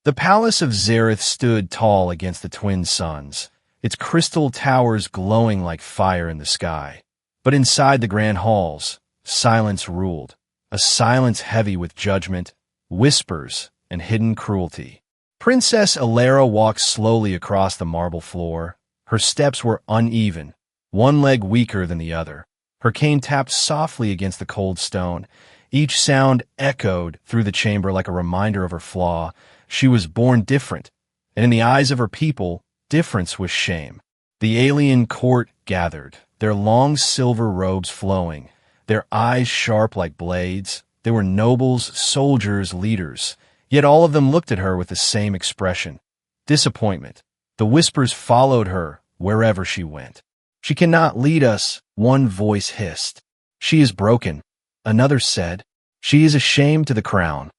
The palace of Zareth stood tall against the twin suns, its crystal towers glowing like fire in the sky. But inside the grand halls, silence ruled, a silence heavy with judgment, whispers, and hidden cruelty. Princess Alara walked slowly across the marble floor. Her steps were uneven, one leg weaker than the other. Her cane tapped softly against the cold stone. Each sound echoed through the chamber like a reminder of her flaw. She was born different, and in the eyes of her people, difference was shame. The alien court gathered, their long silver robes flowing, their eyes sharp like blades. They were nobles, soldiers, leaders, yet all of them looked at her with the same expression: disappointment. The whispers followed her wherever she went. "She cannot lead us," one voice hissed. "She is broken," another said. "She is a shame to the crown."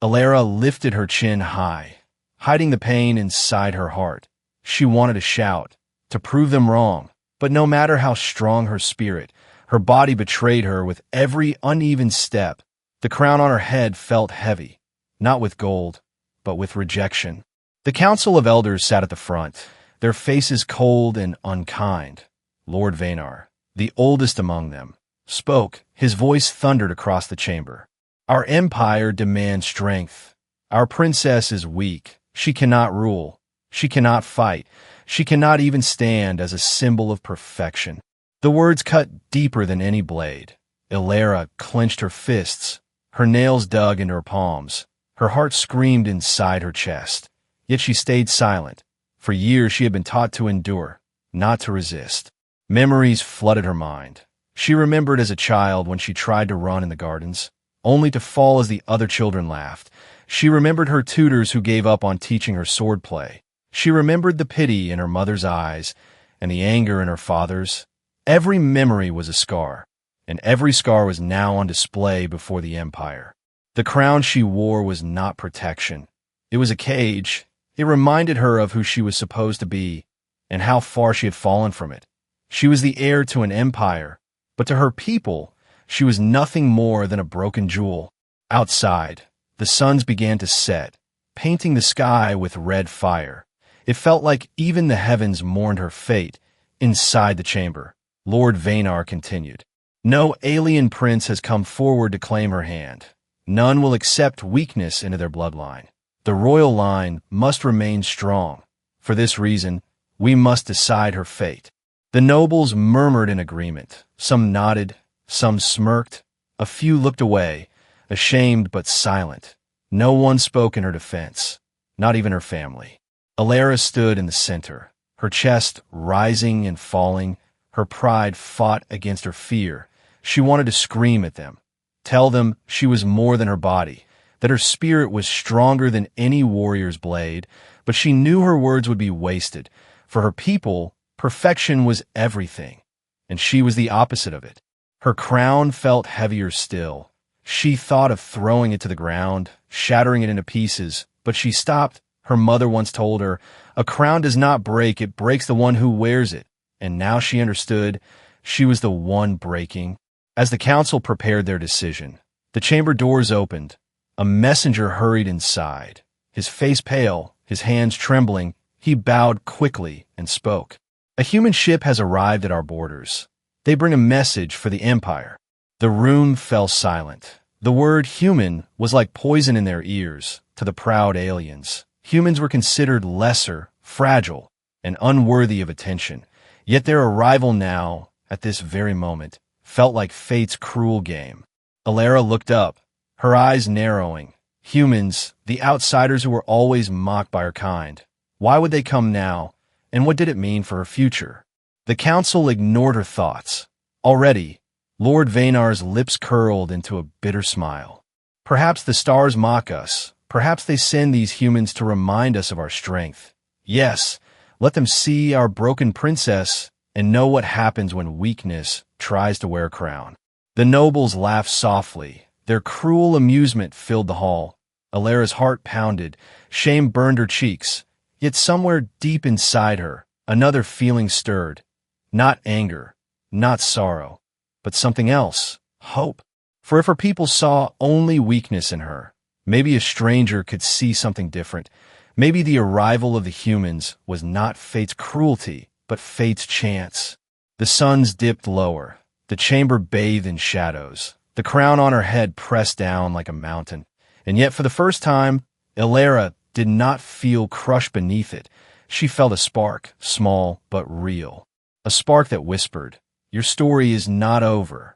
Alara lifted her chin high, hiding the pain inside her heart. She wanted to shout, to prove them wrong, but no matter how strong her spirit, her body betrayed her with every uneven step. The crown on her head felt heavy, not with gold, but with rejection. The council of elders sat at the front, their faces cold and unkind. Lord Vanar, the oldest among them, spoke. His voice thundered across the chamber. "Our empire demands strength. Our princess is weak. She cannot rule. She cannot fight. She cannot even stand as a symbol of perfection." The words cut deeper than any blade. Alara clenched her fists, her nails dug into her palms. Her heart screamed inside her chest. Yet she stayed silent. For years she had been taught to endure, not to resist. Memories flooded her mind. She remembered as a child when she tried to run in the gardens, only to fall as the other children laughed. She remembered her tutors who gave up on teaching her swordplay. She remembered the pity in her mother's eyes and the anger in her father's. Every memory was a scar, and every scar was now on display before the Empire. The crown she wore was not protection. It was a cage. It reminded her of who she was supposed to be and how far she had fallen from it. She was the heir to an empire, but to her people, she was nothing more than a broken jewel. Outside, the suns began to set, painting the sky with red fire. It felt like even the heavens mourned her fate. Inside the chamber, Lord Vanar continued. "No alien prince has come forward to claim her hand. None will accept weakness into their bloodline. The royal line must remain strong. For this reason, we must decide her fate." The nobles murmured in agreement. Some nodded, some smirked. A few looked away, ashamed but silent. No one spoke in her defense, not even her family. Alara stood in the center, her chest rising and falling. Her pride fought against her fear. She wanted to scream at them, tell them she was more than her body, that her spirit was stronger than any warrior's blade, but she knew her words would be wasted. For her people, perfection was everything, and she was the opposite of it. Her crown felt heavier still. She thought of throwing it to the ground, shattering it into pieces, but she stopped. Her mother once told her, "A crown does not break, it breaks the one who wears it." And now she understood she was the one breaking. As the council prepared their decision, the chamber doors opened. A messenger hurried inside. His face pale, his hands trembling, he bowed quickly and spoke. "A human ship has arrived at our borders. They bring a message for the Empire." The room fell silent. The word human was like poison in their ears to the proud aliens. Humans were considered lesser, fragile, and unworthy of attention. Yet their arrival now, at this very moment, felt like fate's cruel game. Alara looked up, her eyes narrowing. Humans, the outsiders who were always mocked by her kind. Why would they come now, and what did it mean for her future? The council ignored her thoughts. Already, Lord Vanar's lips curled into a bitter smile. "Perhaps the stars mock us. Perhaps they send these humans to remind us of our strength. Yes, let them see our broken princess and know what happens when weakness tries to wear a crown." The nobles laughed softly. Their cruel amusement filled the hall. Alara's heart pounded. Shame burned her cheeks. Yet somewhere deep inside her, another feeling stirred. Not anger, not sorrow, but something else, hope. For if her people saw only weakness in her, Maybe a stranger could see something different. Maybe the arrival of the humans was not fate's cruelty, but fate's chance. The suns dipped lower. The chamber bathed in shadows. The crown on her head pressed down like a mountain. And yet for the first time, Illyra did not feel crushed beneath it. She felt a spark, small but real. A spark that whispered, "Your story is not over."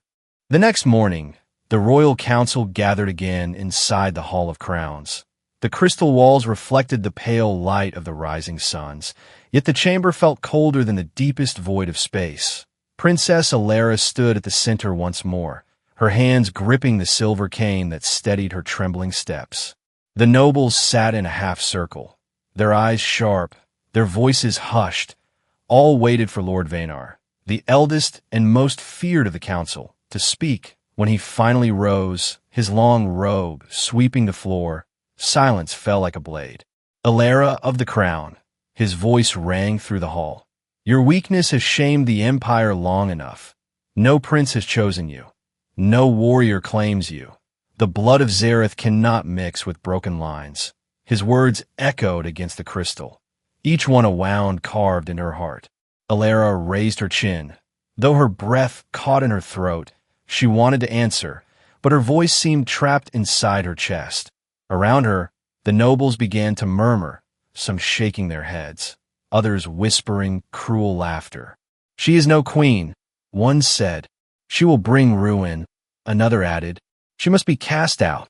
The next morning, the royal council gathered again inside the Hall of Crowns. The crystal walls reflected the pale light of the rising suns, yet the chamber felt colder than the deepest void of space. Princess Illyra stood at the center once more, her hands gripping the silver cane that steadied her trembling steps. The nobles sat in a half-circle, their eyes sharp, their voices hushed. All waited for Lord Vanar, the eldest and most feared of the council, to speak. When he finally rose, his long robe sweeping the floor, silence fell like a blade. "Illyra of the Crown," his voice rang through the hall. "Your weakness has shamed the Empire long enough. No prince has chosen you. No warrior claims you. The blood of Zareth cannot mix with broken lines." His words echoed against the crystal, each one a wound carved into her heart. Illyra raised her chin. Though her breath caught in her throat, she wanted to answer, but her voice seemed trapped inside her chest. Around her, the nobles began to murmur, some shaking their heads, others whispering cruel laughter. "She is no queen," one said. "She will bring ruin," another added. "She must be cast out."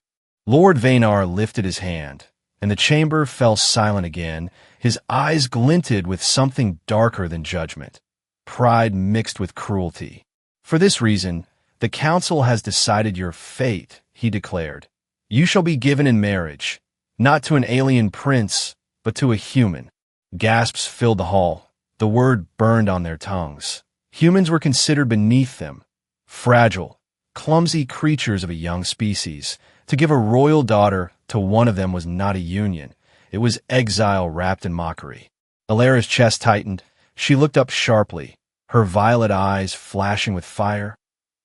Lord Vanar lifted his hand, and the chamber fell silent again. His eyes glinted with something darker than judgment, pride mixed with cruelty. "For this reason, the council has decided your fate," he declared. "You shall be given in marriage, not to an alien prince, but to a human." Gasps filled the hall. The word burned on their tongues. Humans were considered beneath them, fragile, clumsy creatures of a young species. To give a royal daughter to one of them was not a union. It was exile wrapped in mockery. Illyra's chest tightened. She looked up sharply, her violet eyes flashing with fire.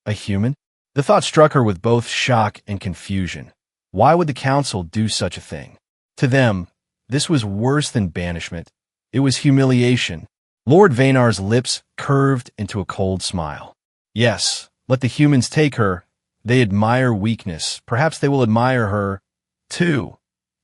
A human? The thought struck her with both shock and confusion. Why would the council do such a thing? To them, this was worse than banishment. It was humiliation. Lord Vanar's lips curved into a cold smile. "Yes, let the humans take her. They admire weakness. Perhaps they will admire her, too.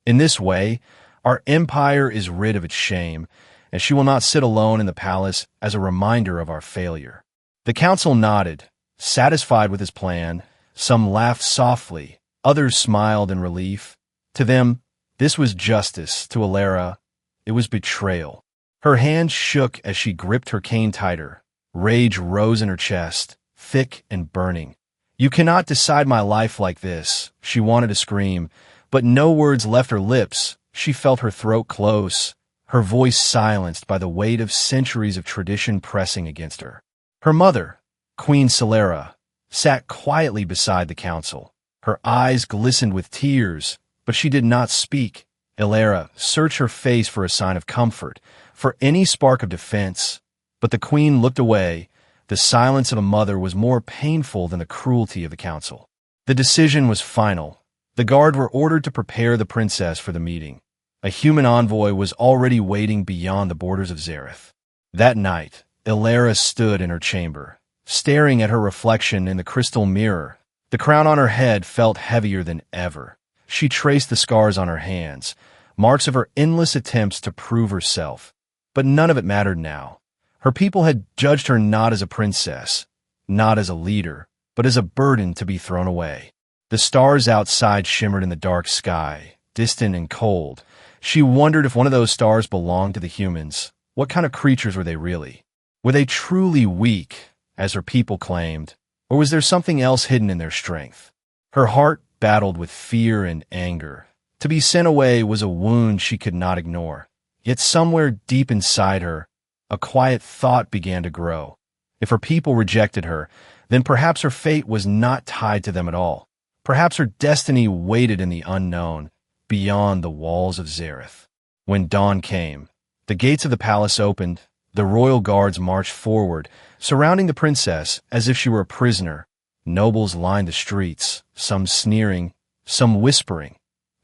In this way, our empire is rid of its shame, and she will not sit alone in the palace as a reminder of our failure." The council nodded, satisfied with his plan. Some laughed softly, others smiled in relief. To them, this was justice. To Illyra, it was betrayal. Her hand shook as she gripped her cane tighter. Rage rose in her chest, thick and burning. "You cannot decide my life like this," she wanted to scream, but no words left her lips. She felt her throat close, her voice silenced by the weight of centuries of tradition pressing against her. Her mother, Queen Celera, sat quietly beside the council. Her eyes glistened with tears, but she did not speak. Illyra searched her face for a sign of comfort, for any spark of defense, but the queen looked away. The silence of a mother was more painful than the cruelty of the council. The decision was final. The guard were ordered to prepare the princess for the meeting. A human envoy was already waiting beyond the borders of Zareth. That night, Illyra stood in her chamber, staring at her reflection in the crystal mirror. The crown on her head felt heavier than ever. She traced the scars on her hands, marks of her endless attempts to prove herself. But none of it mattered now. Her people had judged her not as a princess, not as a leader, but as a burden to be thrown away. The stars outside shimmered in the dark sky, distant and cold. She wondered if one of those stars belonged to the humans. What kind of creatures were they really? Were they truly weak, as her people claimed, or was there something else hidden in their strength? Her heart battled with fear and anger. To be sent away was a wound she could not ignore. Yet somewhere deep inside her, a quiet thought began to grow. If her people rejected her, then perhaps her fate was not tied to them at all. Perhaps her destiny waited in the unknown, beyond the walls of Zareth. When dawn came, the gates of the palace opened. The royal guards marched forward, surrounding the princess as if she were a prisoner. Nobles lined the streets, some sneering, some whispering.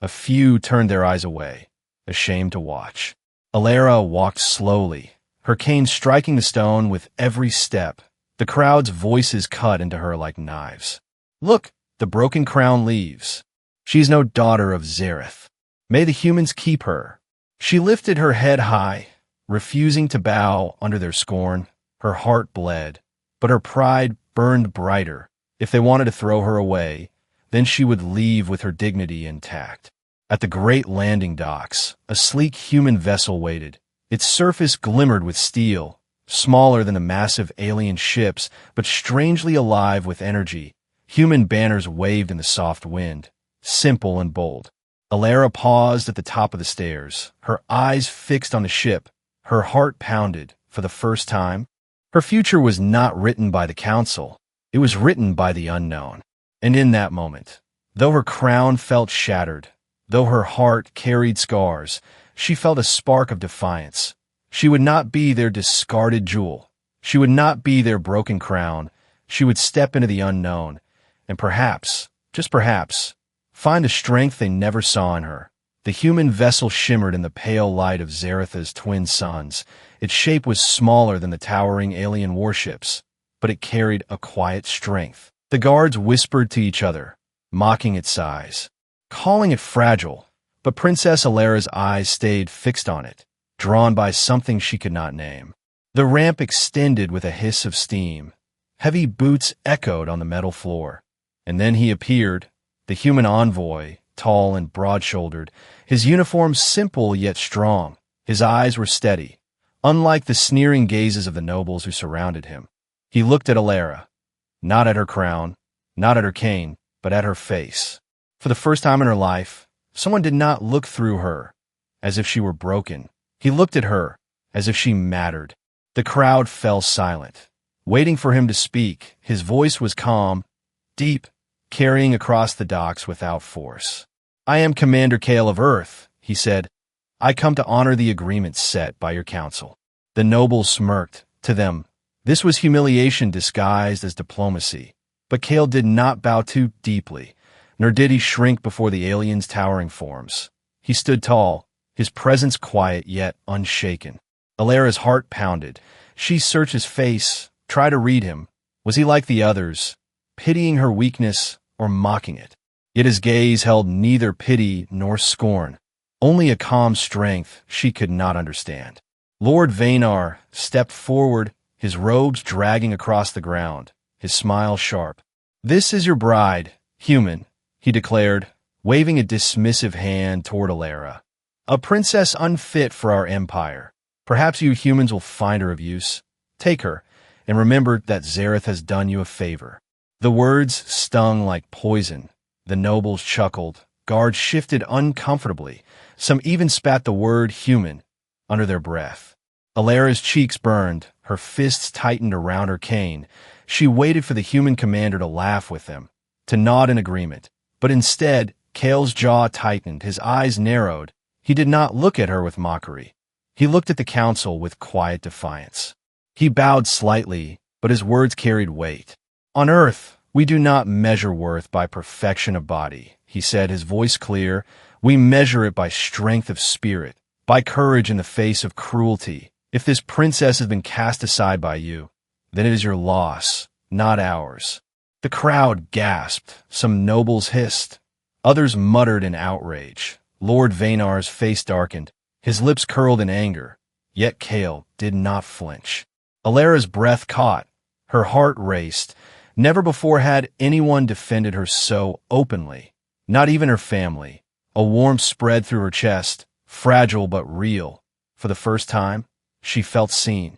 A few turned their eyes away, ashamed to watch. Alara walked slowly, her cane striking the stone with every step. The crowd's voices cut into her like knives. Look, the broken crown leaves. She's no daughter of Zareth. May the humans keep her. She lifted her head high, refusing to bow under their scorn. Her heart bled, but her pride burned brighter. If they wanted to throw her away, then she would leave with her dignity intact. At the great landing docks, a sleek human vessel waited. Its surface glimmered with steel, smaller than the massive alien ships, but strangely alive with energy. Human banners waved in the soft wind, simple and bold. Alara paused at the top of the stairs, her eyes fixed on the ship. Her heart pounded. For the first time, her future was not written by the council. It was written by the unknown. And in that moment, though her crown felt shattered, though her heart carried scars, she felt a spark of defiance. She would not be their discarded jewel. She would not be their broken crown. She would step into the unknown, and perhaps, just perhaps, find the strength they never saw in her. The human vessel shimmered in the pale light of Zaretha's twin suns. Its shape was smaller than the towering alien warships, but it carried a quiet strength. The guards whispered to each other, mocking its size, calling it fragile, but Princess Alara's eyes stayed fixed on it, drawn by something she could not name. The ramp extended with a hiss of steam. Heavy boots echoed on the metal floor. And then he appeared, the human envoy, tall and broad-shouldered, his uniform simple yet strong. His eyes were steady, unlike the sneering gazes of the nobles who surrounded him. He looked at Alara, not at her crown, not at her cane, but at her face. For the first time in her life, someone did not look through her, as if she were broken. He looked at her, as if she mattered. The crowd fell silent, waiting for him to speak. His voice was calm, deep, carrying across the docks without force. I am Commander Kale of Earth, he said. I come to honor the agreement set by your council. The nobles smirked. To them, this was humiliation disguised as diplomacy. But Kale did not bow too deeply, nor did he shrink before the alien's towering forms. He stood tall, his presence quiet yet unshaken. Alara's heart pounded. She searched his face, tried to read him. Was he like the others, pitying her weakness or mocking it? Yet his gaze held neither pity nor scorn, only a calm strength she could not understand. Lord Vaynar stepped forward, his robes dragging across the ground, his smile sharp. This is your bride, human, he declared, waving a dismissive hand toward Alara. A princess unfit for our empire. Perhaps you humans will find her of use. Take her, and remember that Zareth has done you a favor. The words stung like poison. The nobles chuckled. Guards shifted uncomfortably. Some even spat the word human under their breath. Alara's cheeks burned. Her fists tightened around her cane. She waited for the human commander to laugh with them, to nod in agreement. But instead, Kale's jaw tightened, his eyes narrowed. He did not look at her with mockery. He looked at the council with quiet defiance. He bowed slightly, but his words carried weight. On Earth, we do not measure worth by perfection of body, he said, his voice clear. We measure it by strength of spirit, by courage in the face of cruelty. If this princess has been cast aside by you, then it is your loss, not ours. The crowd gasped. Some nobles hissed. Others muttered in outrage. Lord Vaynar's face darkened. His lips curled in anger. Yet Kale did not flinch. Alara's breath caught. Her heart raced. Never before had anyone defended her so openly. Not even her family. A warmth spread through her chest, fragile but real. For the first time, she felt seen.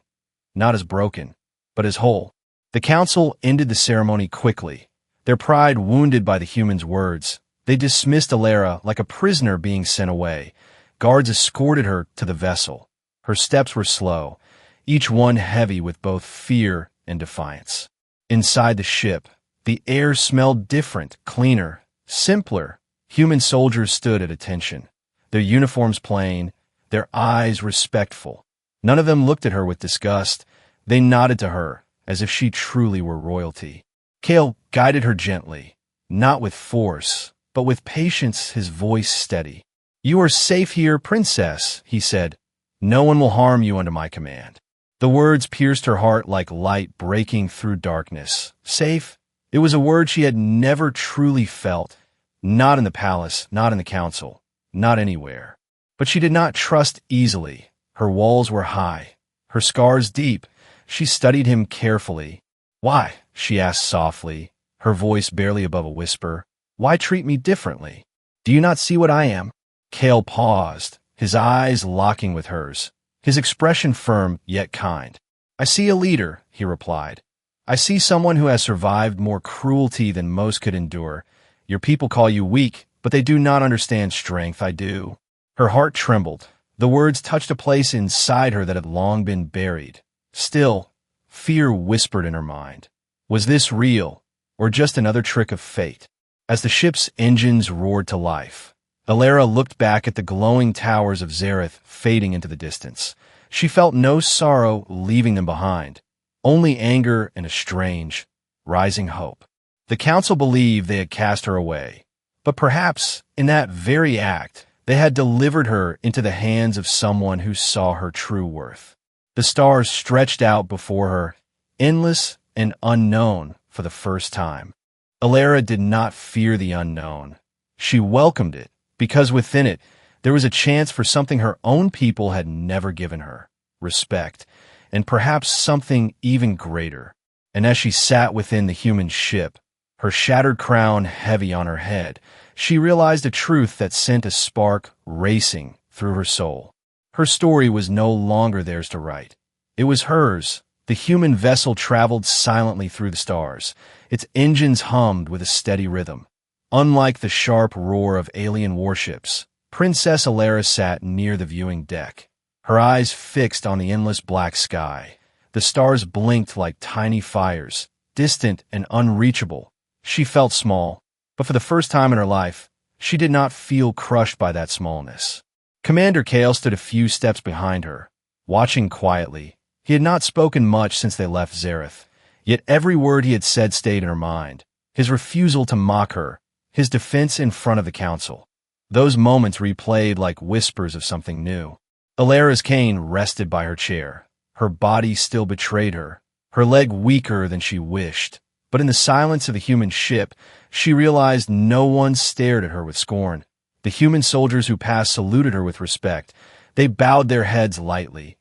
Not as broken, but as whole. The council ended the ceremony quickly, their pride wounded by the human's words. They dismissed Alara like a prisoner being sent away. Guards escorted her to the vessel. Her steps were slow, each one heavy with both fear and defiance. Inside the ship, the air smelled different, cleaner, simpler. Human soldiers stood at attention, their uniforms plain, their eyes respectful. None of them looked at her with disgust. They nodded to her, as if she truly were royalty. Kale guided her gently, not with force, but with patience, his voice steady. "You are safe here, princess," he said. "No one will harm you under my command." The words pierced her heart like light breaking through darkness. Safe? It was a word she had never truly felt. Not in the palace, not in the council, not anywhere. But she did not trust easily. Her walls were high, her scars deep. She studied him carefully. "Why?" she asked softly, her voice barely above a whisper. "Why treat me differently? Do you not see what I am?" Kale paused, his eyes locking with hers, his expression firm yet kind. "I see a leader," he replied. "I see someone who has survived more cruelty than most could endure. Your people call you weak, but they do not understand strength. I do." Her heart trembled. The words touched a place inside her that had long been buried. Still, fear whispered in her mind. Was this real, or just another trick of fate? As the ship's engines roared to life, Alara looked back at the glowing towers of Zareth fading into the distance. She felt no sorrow leaving them behind, only anger and a strange, rising hope. The council believed they had cast her away, but perhaps, in that very act, they had delivered her into the hands of someone who saw her true worth. The stars stretched out before her, endless and unknown for the first time. Alara did not fear the unknown. She welcomed it, because within it, there was a chance for something her own people had never given her: respect, and perhaps something even greater. And as she sat within the human ship, her shattered crown heavy on her head, she realized a truth that sent a spark racing through her soul. Her story was no longer theirs to write. It was hers. The human vessel traveled silently through the stars. Its engines hummed with a steady rhythm. Unlike the sharp roar of alien warships, Princess Alara sat near the viewing deck, her eyes fixed on the endless black sky. The stars blinked like tiny fires, distant and unreachable. She felt small, but for the first time in her life, she did not feel crushed by that smallness. Commander Kale stood a few steps behind her, watching quietly. He had not spoken much since they left Zareth, yet every word he had said stayed in her mind. His refusal to mock her, his defense in front of the council. Those moments replayed like whispers of something new. Alara's cane rested by her chair. Her body still betrayed her, her leg weaker than she wished. But in the silence of the human ship, she realized no one stared at her with scorn. The human soldiers who passed saluted her with respect. They bowed their heads lightly,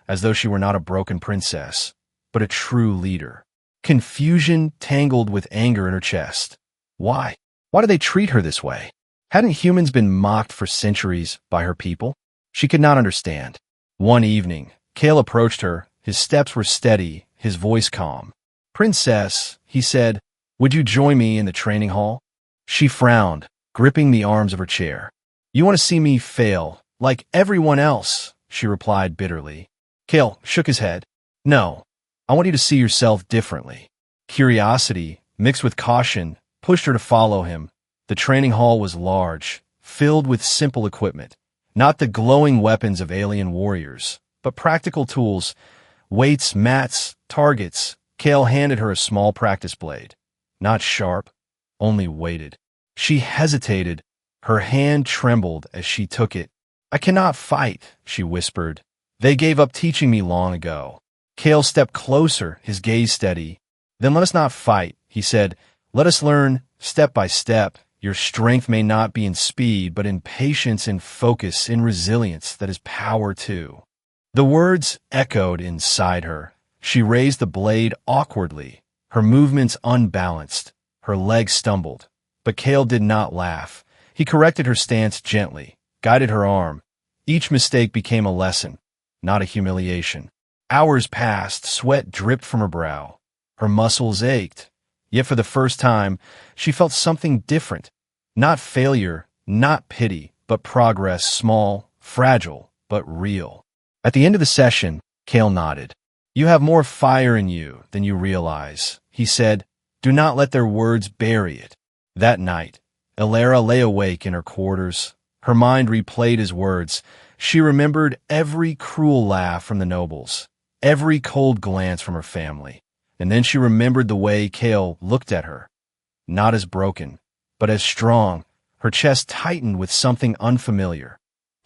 as though she were not a broken princess, but a true leader. Confusion tangled with anger in her chest. Why? Why do they treat her this way? Hadn't humans been mocked for centuries by her people? She could not understand. One evening, Kale approached her. His steps were steady, his voice calm. "Princess," he said, "would you join me in the training hall?" She frowned, gripping the arms of her chair. "You want to see me fail, like everyone else," she replied bitterly. Kale shook his head. "No, I want you to see yourself differently." Curiosity, mixed with caution, pushed her to follow him. The training hall was large, filled with simple equipment. Not the glowing weapons of alien warriors, but practical tools, weights, mats, targets. Kale handed her a small practice blade. Not sharp, only weighted. She hesitated. Her hand trembled as she took it. "I cannot fight," she whispered. "They gave up teaching me long ago." Kale stepped closer, his gaze steady. "Then let us not fight," he said. "Let us learn step by step. Your strength may not be in speed, but in patience, in focus, in resilience that is power too." The words echoed inside her. She raised the blade awkwardly, her movements unbalanced. Her legs stumbled. But Kale did not laugh. He corrected her stance gently, guided her arm. Each mistake became a lesson, not a humiliation. Hours passed, sweat dripped from her brow. Her muscles ached. Yet for the first time, she felt something different. Not failure, not pity, but progress, small, fragile, but real. At the end of the session, Kale nodded. "You have more fire in you than you realize," he said. "Do not let their words bury it." That night, Alara lay awake in her quarters. Her mind replayed his words. She remembered every cruel laugh from the nobles, every cold glance from her family. And then she remembered the way Kale looked at her, not as broken, but as strong, Her chest tightened with something unfamiliar.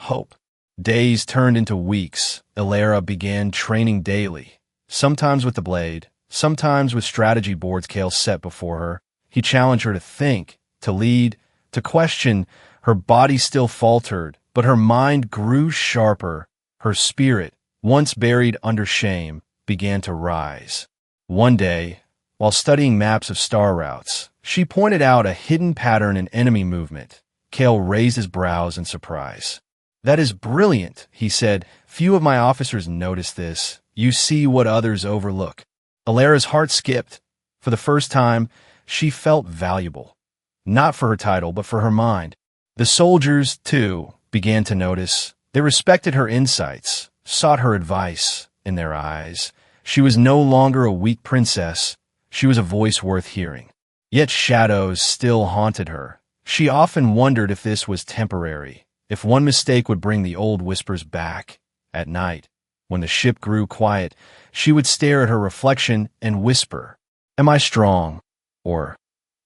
Hope. Days turned into weeks. Ilara began training daily, sometimes with the blade, sometimes with strategy boards Kale set before her. He challenged her to think, to lead, to question. Her body still faltered, but her mind grew sharper. Her spirit, once buried under shame, began to rise. One day, while studying maps of star routes, she pointed out a hidden pattern in enemy movement. Kale raised his brows in surprise. "That is brilliant," he said. "Few of my officers notice this. You see what others overlook." Ilara's heart skipped. For the first time, she felt valuable. Not for her title, but for her mind. The soldiers, too, began to notice. They respected her insights, sought her advice. In their eyes, she was no longer a weak princess. She was a voice worth hearing. Yet shadows still haunted her. She often wondered if this was temporary, if one mistake would bring the old whispers back. At night, when the ship grew quiet, she would stare at her reflection and whisper, "Am I strong? Or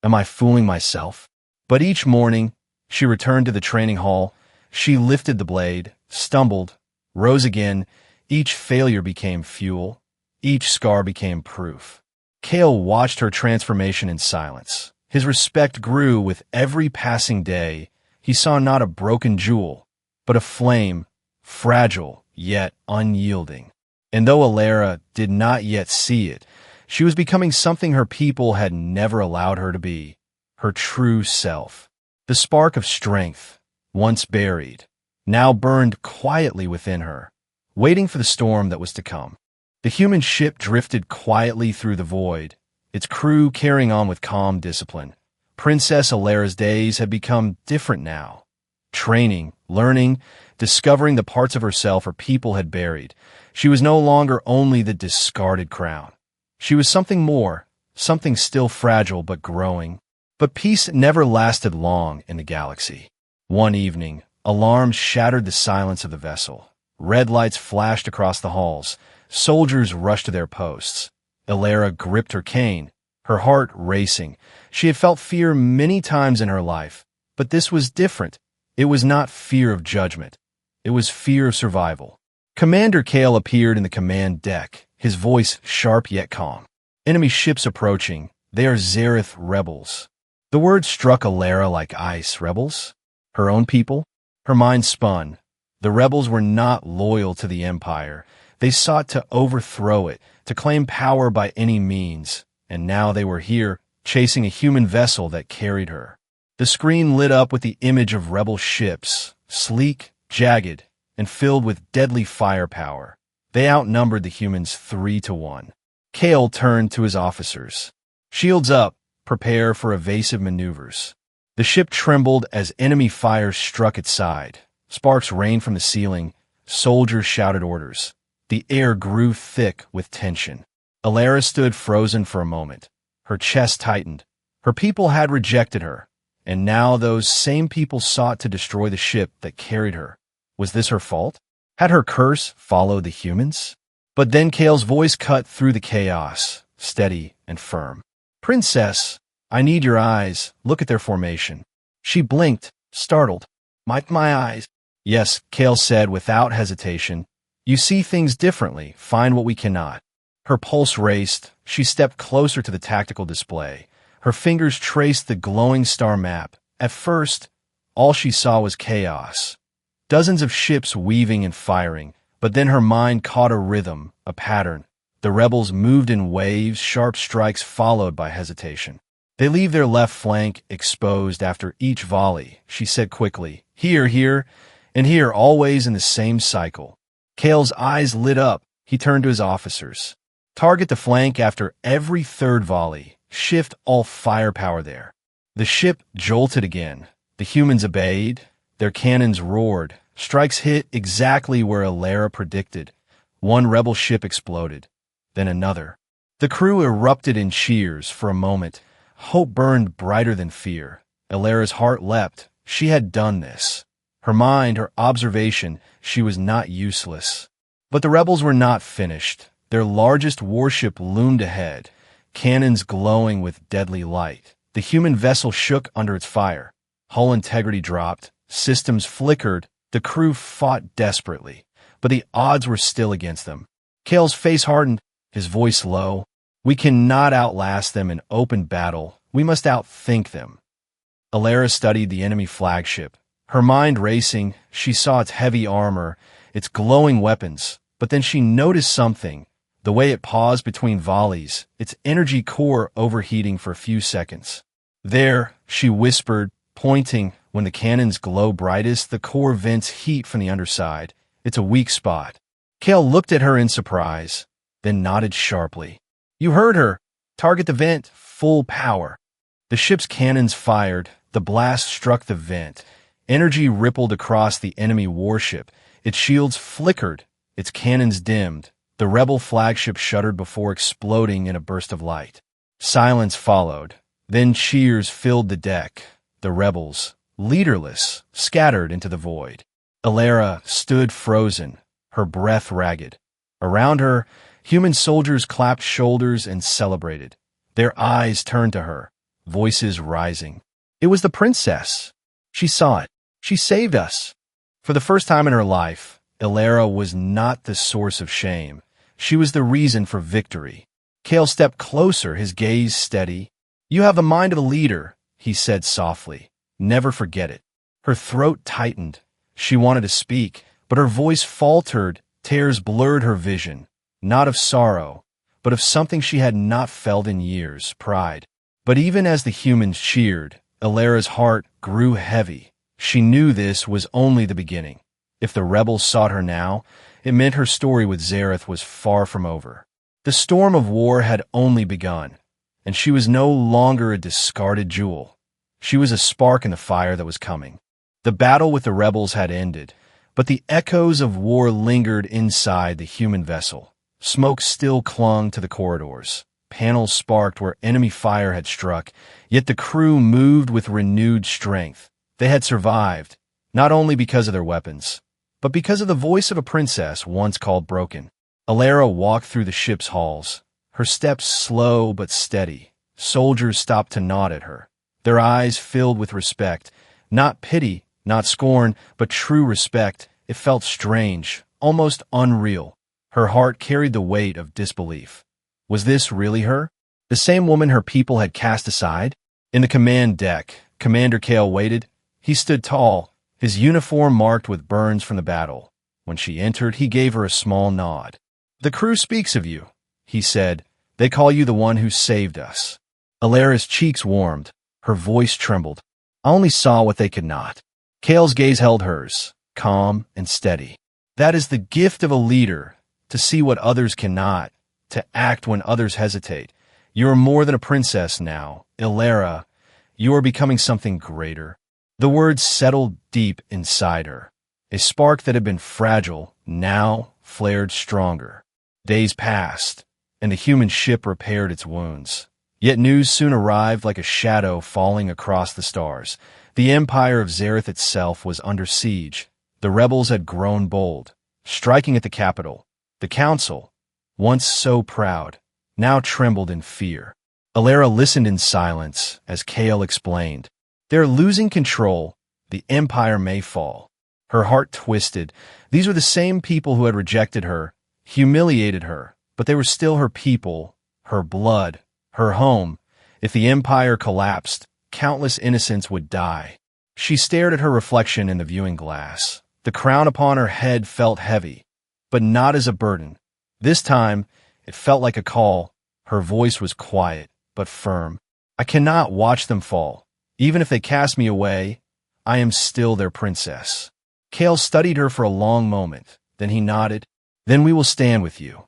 am I fooling myself?" But each morning, she returned to the training hall. She lifted the blade, stumbled, rose again. Each failure became fuel. Each scar became proof. Kale watched her transformation in silence. His respect grew with every passing day. He saw not a broken jewel, but a flame, fragile yet unyielding. And though Ilara did not yet see it, she was becoming something her people had never allowed her to be, her true self. The spark of strength, once buried, now burned quietly within her, waiting for the storm that was to come. The human ship drifted quietly through the void, its crew carrying on with calm discipline. Princess Ilara's days had become different now. Training, learning, discovering the parts of herself her people had buried. She was no longer only the discarded crown. She was something more, something still fragile but growing. But peace never lasted long in the galaxy. One evening, alarms shattered the silence of the vessel. Red lights flashed across the halls. Soldiers rushed to their posts. Ilara gripped her cane, her heart racing. She had felt fear many times in her life, but this was different. It was not fear of judgment. It was fear of survival. Commander Kale appeared in the command deck, his voice sharp yet calm. "Enemy ships approaching. They are Zareth rebels." The word struck Ilara like ice. Rebels? Her own people? Her mind spun. The rebels were not loyal to the Empire. They sought to overthrow it, to claim power by any means. And now they were here, chasing a human vessel that carried her. The screen lit up with the image of rebel ships, sleek, jagged, and filled with deadly firepower. They outnumbered the humans 3-1. Kale turned to his officers. "Shields up, prepare for evasive maneuvers." The ship trembled as enemy fire struck its side. Sparks rained from the ceiling. Soldiers shouted orders. The air grew thick with tension. Ilara stood frozen for a moment. Her chest tightened. Her people had rejected her, and now those same people sought to destroy the ship that carried her. Was this her fault? Had her curse followed the humans? But then Kale's voice cut through the chaos, steady and firm. "Princess, I need your eyes. Look at their formation." She blinked, startled. My eyes." "Yes," Kale said without hesitation. "You see things differently. Find what we cannot." Her pulse raced. She stepped closer to the tactical display. Her fingers traced the glowing star map. At first, all she saw was chaos. Dozens of ships weaving and firing, but then her mind caught a rhythm, a pattern. The rebels moved in waves, sharp strikes followed by hesitation. "They leave their left flank exposed after each volley," she said quickly. Here, and here, always in the same cycle." Kale's eyes lit up. He turned to his officers. "Target the flank after every third volley. Shift all firepower there." The ship jolted again. The humans obeyed. Their cannons roared. Strikes hit exactly where Ilara predicted. One rebel ship exploded. Then another. The crew erupted in cheers for a moment. Hope burned brighter than fear. Ilara's heart leapt. She had done this. Her mind, her observation, she was not useless. But the rebels were not finished. Their largest warship loomed ahead, cannons glowing with deadly light. The human vessel shook under its fire. Hull integrity dropped, systems flickered, the crew fought desperately, but the odds were still against them. Kale's face hardened, his voice low. We cannot outlast them in open battle. We must outthink them. Alara studied the enemy flagship. Her mind racing, she saw its heavy armor, its glowing weapons, but then she noticed something. The way it paused between volleys, its energy core overheating for a few seconds. There, she whispered, pointing, when the cannons glow brightest, the core vents heat from the underside. It's a weak spot. Kale looked at her in surprise, then nodded sharply. You heard her. Target the vent, full power. The ship's cannons fired. The blast struck the vent. Energy rippled across the enemy warship. Its shields flickered. Its cannons dimmed. The rebel flagship shuddered before exploding in a burst of light. Silence followed. Then cheers filled the deck. The rebels, leaderless, scattered into the void. Alara stood frozen, her breath ragged. Around her, human soldiers clapped shoulders and celebrated. Their eyes turned to her, voices rising. It was the princess. She saw it. She saved us. For the first time in her life, Alara was not the source of shame. She was the reason for victory. Kale stepped closer, his gaze steady. You have the mind of a leader, he said softly. Never forget it. Her throat tightened. She wanted to speak, but her voice faltered. Tears blurred her vision, not of sorrow, but of something she had not felt in years, pride. But even as the humans cheered, Alara's heart grew heavy. She knew this was only the beginning. If the rebels sought her now, it meant her story with Zareth was far from over. The storm of war had only begun, and she was no longer a discarded jewel. She was a spark in the fire that was coming. The battle with the rebels had ended, but the echoes of war lingered inside the human vessel. Smoke still clung to the corridors. Panels sparked where enemy fire had struck, yet the crew moved with renewed strength. They had survived, not only because of their weapons, but because of the voice of a princess once called broken. Alara walked through the ship's halls, her steps slow but steady. Soldiers stopped to nod at her, their eyes filled with respect, not pity, not scorn, but true respect. It felt strange, almost unreal. Her heart carried the weight of disbelief. Was this really her? The same woman her people had cast aside? In the command deck, Commander Kale waited. He stood tall, his uniform marked with burns from the battle. When she entered, he gave her a small nod. The crew speaks of you, he said. They call you the one who saved us. Alara's cheeks warmed. Her voice trembled. I only saw what they could not. Kale's gaze held hers, calm and steady. That is the gift of a leader, to see what others cannot, to act when others hesitate. You are more than a princess now, Alara. You are becoming something greater. The words settled deep inside her. A spark that had been fragile now flared stronger. Days passed, and the human ship repaired its wounds. Yet news soon arrived like a shadow falling across the stars. The empire of Zareth itself was under siege. The rebels had grown bold, striking at the capital. The council, once so proud, now trembled in fear. Alara listened in silence as Kale explained. They're losing control. The empire may fall. Her heart twisted. These were the same people who had rejected her, humiliated her, but they were still her people, her blood, her home. If the empire collapsed, countless innocents would die. She stared at her reflection in the viewing glass. The crown upon her head felt heavy, but not as a burden. This time, it felt like a call. Her voice was quiet, but firm. I cannot watch them fall. Even if they cast me away, I am still their princess. Kale studied her for a long moment. Then he nodded. Then we will stand with you.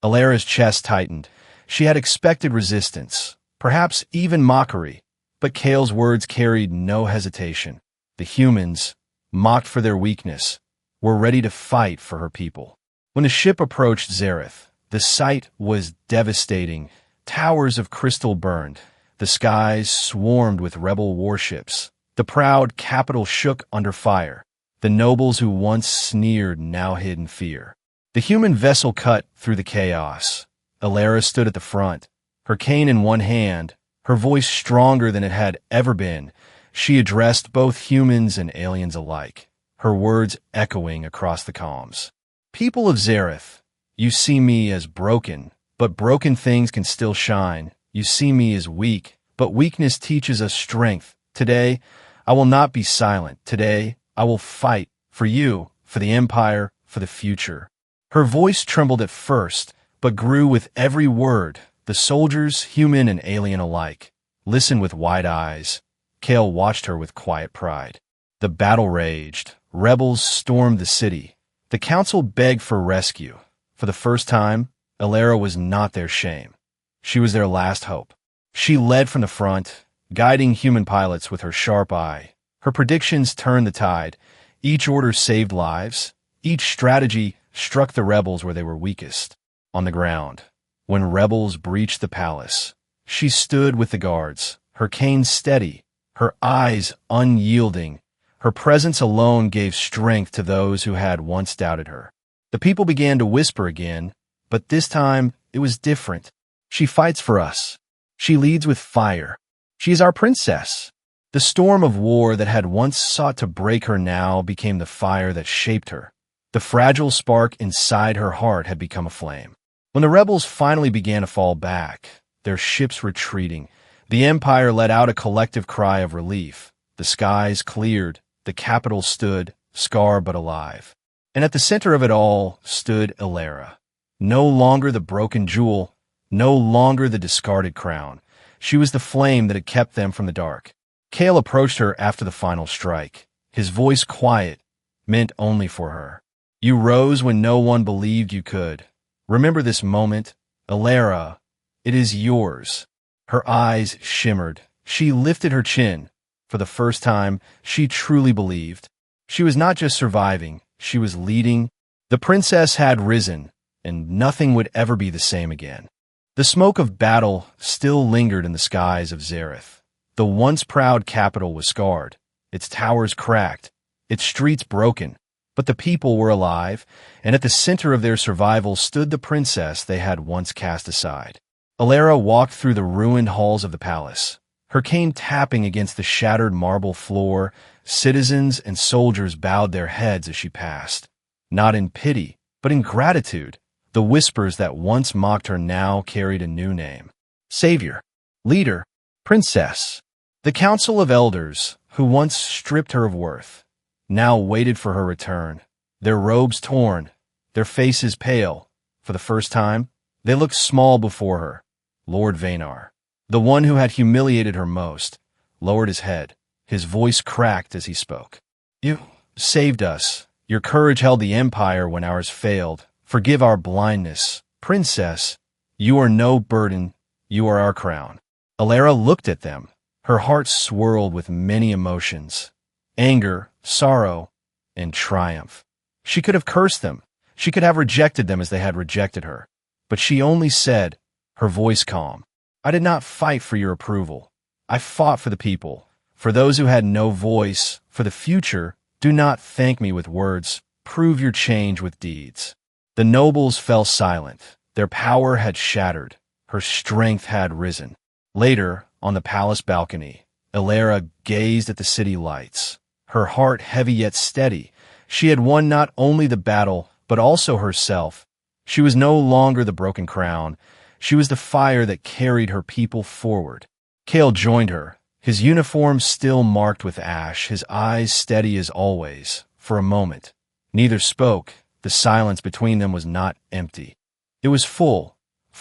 Alara's chest tightened. She had expected resistance, perhaps even mockery, but Kale's words carried no hesitation. The humans, mocked for their weakness, were ready to fight for her people. When the ship approached Zareth, the sight was devastating. Towers of crystal burned. The skies swarmed with rebel warships. The proud capital shook under fire. The nobles who once sneered now hid in fear. The human vessel cut through the chaos. Alara stood at the front, her cane in one hand, her voice stronger than it had ever been. She addressed both humans and aliens alike, her words echoing across the calms. People of Zareth, you see me as broken, but broken things can still shine. You see me as weak, but weakness teaches us strength. Today, I will not be silent. Today, I will fight for you, for the Empire, for the future. Her voice trembled at first, but grew with every word. The soldiers, human and alien alike, listened with wide eyes. Kale watched her with quiet pride. The battle raged. Rebels stormed the city. The council begged for rescue. For the first time, Alara was not their shame. She was their last hope. She led from the front, guiding human pilots with her sharp eye. Her predictions turned the tide. Each order saved lives. Each strategy struck the rebels where they were weakest. On the ground, when rebels breached the palace, she stood with the guards, her cane steady, her eyes unyielding. Her presence alone gave strength to those who had once doubted her. The people began to whisper again, but this time it was different. She fights for us. She leads with fire. She is our princess. The storm of war that had once sought to break her now became the fire that shaped her. The fragile spark inside her heart had become a flame. When the rebels finally began to fall back, their ships retreating, the Empire let out a collective cry of relief. The skies cleared, the capital stood, scarred but alive. And at the center of it all stood Alara. No longer the broken jewel, no longer the discarded crown. She was the flame that had kept them from the dark. Kale approached her after the final strike, his voice quiet, meant only for her. You rose when no one believed you could. Remember this moment, Alara. It is yours. Her eyes shimmered. She lifted her chin. For the first time, she truly believed. She was not just surviving, she was leading. The princess had risen, and nothing would ever be the same again. The smoke of battle still lingered in the skies of Zareth. The once proud capital was scarred, its towers cracked, its streets broken, but the people were alive, and at the center of their survival stood the princess they had once cast aside. Alara walked through the ruined halls of the palace, her cane tapping against the shattered marble floor. Citizens and soldiers bowed their heads as she passed, not in pity, but in gratitude. The whispers that once mocked her now carried a new name. Savior, leader, princess. The council of elders, who once stripped her of worth, now waited for her return, their robes torn, their faces pale. For the first time, they looked small before her. Lord Vanar, the one who had humiliated her most, lowered his head. His voice cracked as he spoke. You saved us. Your courage held the Empire when ours failed. Forgive our blindness. Princess, you are no burden. You are our crown. Alara looked at them. Her heart swirled with many emotions. Anger, sorrow, and triumph. She could have cursed them. She could have rejected them as they had rejected her. But she only said, her voice calm, I did not fight for your approval. I fought for the people, for those who had no voice, for the future. Do not thank me with words. Prove your change with deeds. The nobles fell silent. Their power had shattered. Her strength had risen. Later, on the palace balcony, Alara gazed at the city lights, her heart heavy yet steady. She had won not only the battle, but also herself. She was no longer the broken crown. She was the fire that carried her people forward. Kale joined her, his uniform still marked with ash, his eyes steady as always. For a moment, neither spoke. The silence between them was not empty. It was full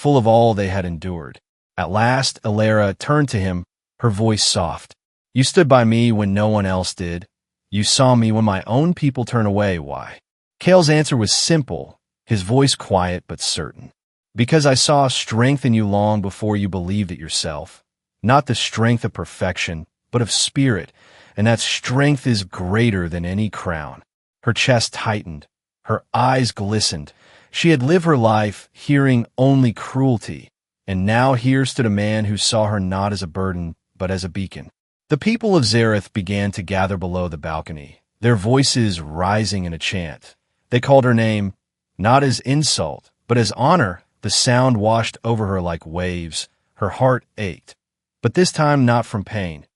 of all they had endured. At last, Alara turned to him, her voice soft. You stood by me when no one else did. You saw me when my own people turned away. Why? Kale's answer was simple, his voice quiet but certain. Because I saw strength in you long before you believed it yourself. Not the strength of perfection, but of spirit, and that strength is greater than any crown. Her chest tightened. Her eyes glistened. She had lived her life hearing only cruelty, and now here stood a man who saw her not as a burden, but as a beacon. The people of Zareth began to gather below the balcony, their voices rising in a chant. They called her name, not as insult, but as honor. The sound washed over her like waves. Her heart ached, but this time not from pain.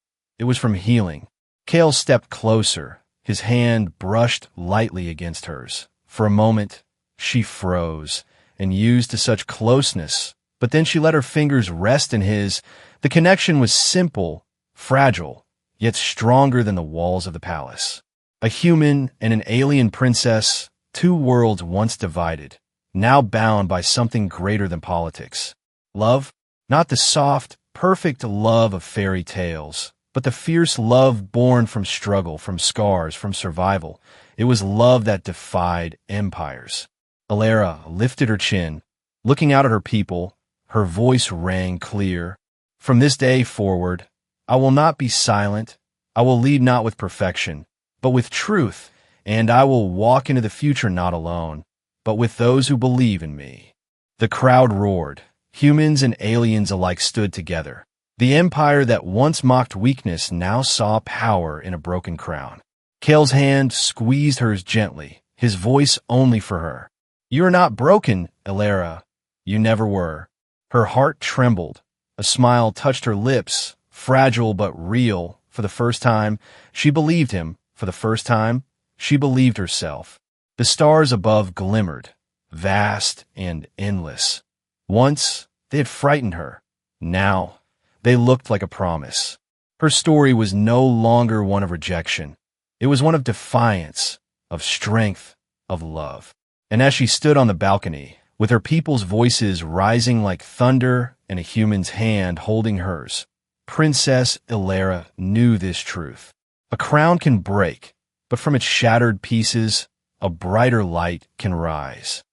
It was from healing. Kale stepped closer. His hand brushed lightly against hers. For a moment, she froze and used to such closeness, but then she let her fingers rest in his. The connection was simple, fragile, yet stronger than the walls of the palace. A human and an alien princess, two worlds once divided, now bound by something greater than politics. Love, not the soft, perfect love of fairy tales, but the fierce love born from struggle, from scars, from survival. It was love that defied empires. Alara lifted her chin. Looking out at her people, her voice rang clear. From this day forward, I will not be silent. I will lead not with perfection, but with truth, and I will walk into the future not alone, but with those who believe in me. The crowd roared. Humans and aliens alike stood together. The empire that once mocked weakness now saw power in a broken crown. Kale's hand squeezed hers gently, his voice only for her. You are not broken, Alara. You never were. Her heart trembled. A smile touched her lips, fragile but real. For the first time, she believed him. For the first time, she believed herself. The stars above glimmered, vast and endless. Once, they had frightened her. Now, they looked like a promise. Her story was no longer one of rejection. It was one of defiance, of strength, of love. And as she stood on the balcony, with her people's voices rising like thunder and a human's hand holding hers, Princess Alara knew this truth. A crown can break, but from its shattered pieces, a brighter light can rise.